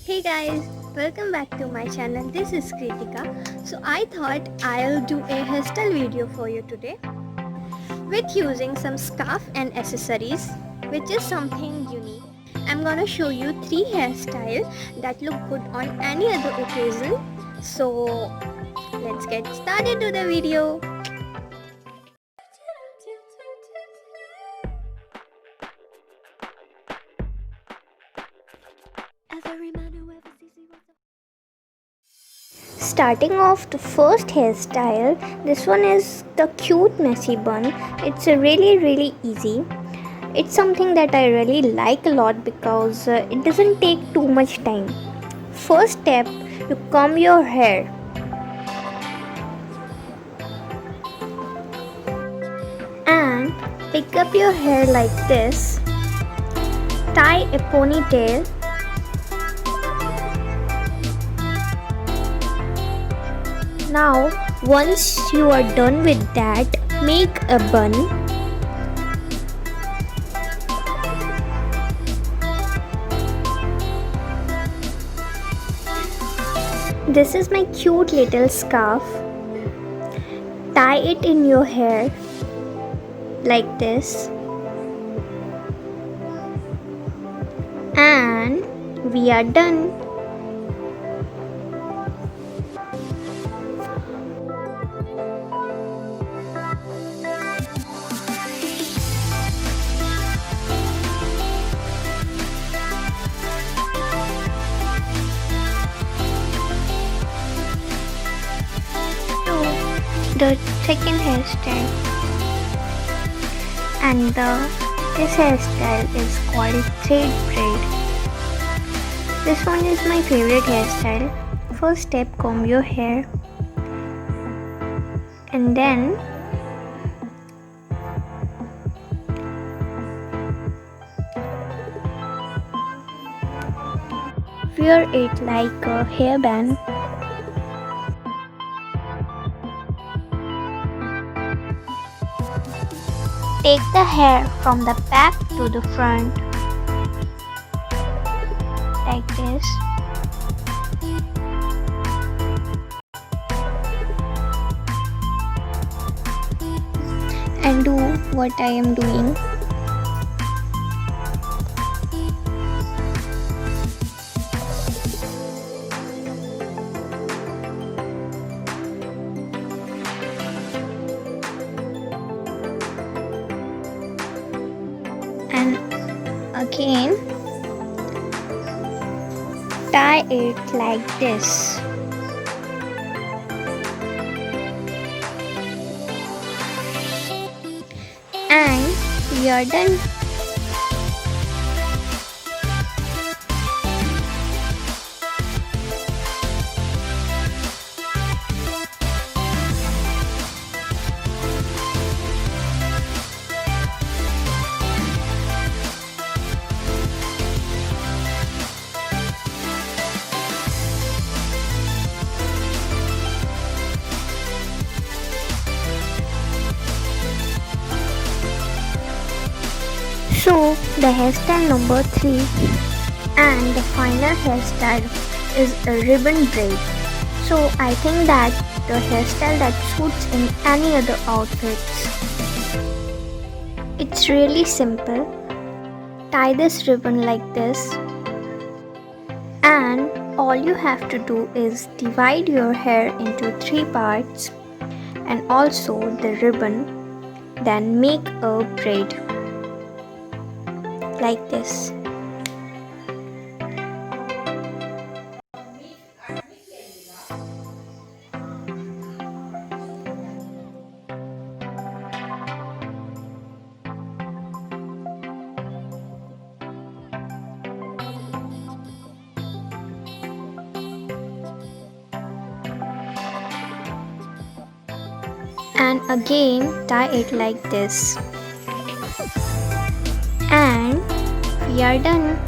Hey guys, welcome back to my channel. This is Kritika. So I thought I'll do a hairstyle video for you today with using some scarf and accessories, which is something unique. I'm gonna show you 3 hairstyles that look good on any other occasion. So let's get started to the video. Starting off the first hairstyle, this one is the cute messy bun. It's a really easy. It's something that I really like a lot because it doesn't take too much time. First step, you comb your hair. And pick up your hair like this. Tie a ponytail. Now, once you are done with that, make a bun. This is my cute little scarf. Tie it in your hair like this. And we are done. The second hairstyle, and this hairstyle is called thread braid. This one is my favorite hairstyle. First step, comb your hair, and then wear it like a hairband. Take the hair from the back to the front, like this. And do what I am doing. And again tie it like this. And we are done. So the hairstyle number 3 and the final hairstyle is a ribbon braid. So I think that the hairstyle that suits in any other outfits. It's really simple. Tie this ribbon like this, and all you have to do is divide your hair into 3 parts and also the ribbon, then make a braid like this. And again tie it like this. And we are done.